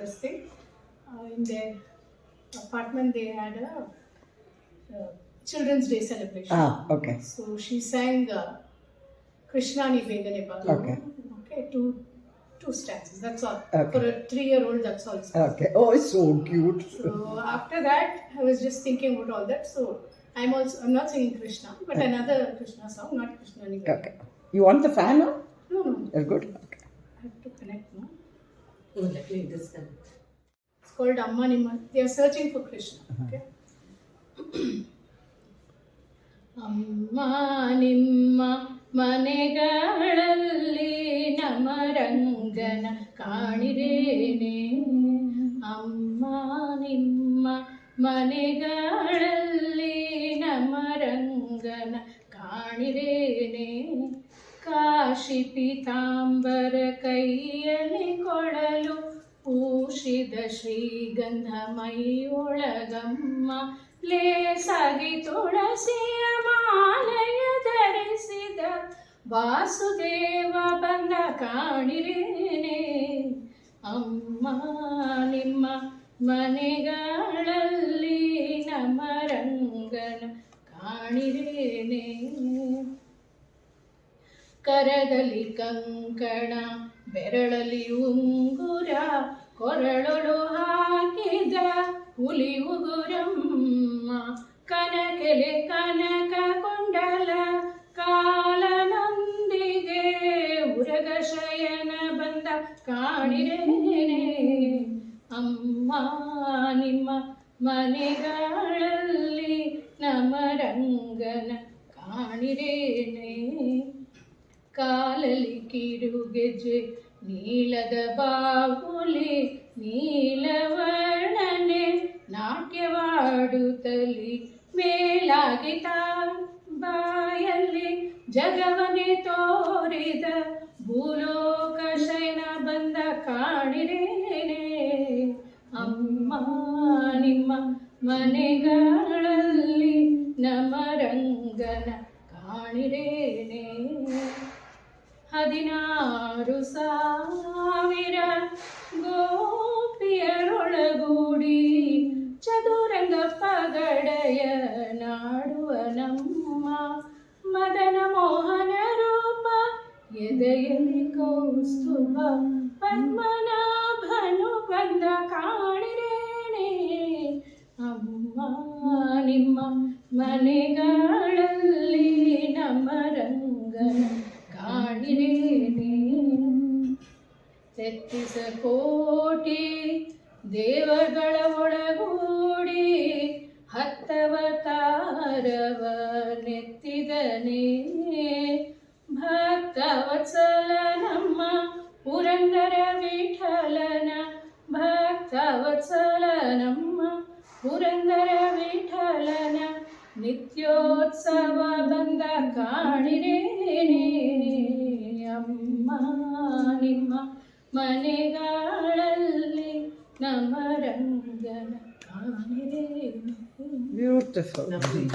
this thing. In their apartment, they had a Children's Day celebration. Okay. So she sang Krishna Ni Begane Baru. Okay, two stanzas. That's all. Okay. For a 3-year-old, that's all. Okay. Oh, it's so cute. So after that, I was just thinking about all that. So I'm not singing Krishna, but another Krishna song, not Krishna Ni Begane. Okay. You want the fan now? No. Good. Okay. I have to connect now. Oh, let me disconnect. It's called Amma Nimma. They are searching for Krishna. Okay. Amma Nimma ಮನೆಗಳಲ್ಲಿ ನಮರಂಗನ ಕಾಣಿರೇನೆ. ಅಮ್ಮ ನಿಮ್ಮ ಮನೆಗಳಲ್ಲಿ ನಮರಂಗನ ಕಾಣಿರೇನೆ. ಕಾಶಿ ಪೀತಾಂಬರ ಕೈಯಲ್ಲಿ ಕೊಳಲು ಪೂಷಿದ ಶ್ರೀಗಂಧ ಮೈಯೊಳಗಮ್ಮ. ಲೇಸಾಗಿ ತುಳಸಿಯ ಮಾಲೆಯ ಧರಿಸಿದ ವಾಸುದೇವ ಬಂದ ಕಾಣಿರೇನೆ. ಅಮ್ಮ ನಿಮ್ಮ ಮನೆಗಳಲ್ಲಿ ನಮರಂಗನ ಕಾಣಿರೇನೆ. ಕರದಲ್ಲಿ ಕಂಕಣ ಬೆರಳಲ್ಲಿ ಉಂಗುರ ಕೊರಳೊಳು ಹಾಕಿದ ಹುಲಿ ಉಗುರಮ್ಮ. ಕನಕೆಲೆ ಕನಕ ಕೊಂಡಲ ಕಾಲನೊಂದಿಗೆ ಉರಗ ಶಯನ ಬಂದ ಕಾಣಿರೇನೆ. ಅಮ್ಮ ನಿಮ್ಮ ಮನೆಗಳಲ್ಲಿ ನಮರಂಗನ ಕಾಣಿರೇನೆ. ಕಾಲಲ್ಲಿ ಕಿರುಗೆಜೆ ನೀಲದ ಬಾವುಲಿ ನೀಲವರ್ಣನೆ ನಾಟ್ಯವಾಡುತ್ತಲಿ ಮೇಲಾಗಿ ಬಾಯಲ್ಲಿ ಜಗವನೆ ತೋರಿದ ಭೂಲೋಕ ಶಯನ ಬಂದ ಕಾಣಿರೇನೆ. ಅಮ್ಮ ನಿಮ್ಮ ಮನೆಗಳಲ್ಲಿ ನಮರಂಗನ ಕಾಣಿರೇನೆ. 16,000 ಗೋಪಿಯರೊಳಗೂಡಿ ಚದುರಂಗ ಪಗಡೆಯ ನಾಡುವ ನಮ್ಮ ಮದನ ಮೋಹನ ರೂಪ. ಎದೆಯಲ್ಲಿ ಕೌಸ್ತುಭ ಪದ್ಮನಾಭನು ಬಂದ ಕಾಣಿರೇನೆ. ಅಮ್ಮ ನಿಮ್ಮ ಮನೆಗಳಲ್ಲಿ ನಮರಂಗನ ಕಾಣಿರೇನೆ. 33 ಕೋಟಿ ದೇವಗಳ ಒಳಗೂಡಿ 10 ಅವತಾರವ ನೆತ್ತಿದನೇ. ಭಕ್ತವತ್ಸಲ ನಮ್ಮ ಪುರಂದರ ವಿಠಲನ. ಭಕ್ತವತ್ಸಲ ನಮ್ಮ ಪುರಂದರ ವಿಠಲನ ನಿತ್ಯೋತ್ಸವ ಬಂದ ಕಾಣಿರೇನೆ. ಅಮ್ಮ ನಿಮ್ಮ ಮನೆಗಳಲ್ಲಿ ನಮರಂಗನ ಕಾಣಿರೇನೆ. Beautiful. Lovely.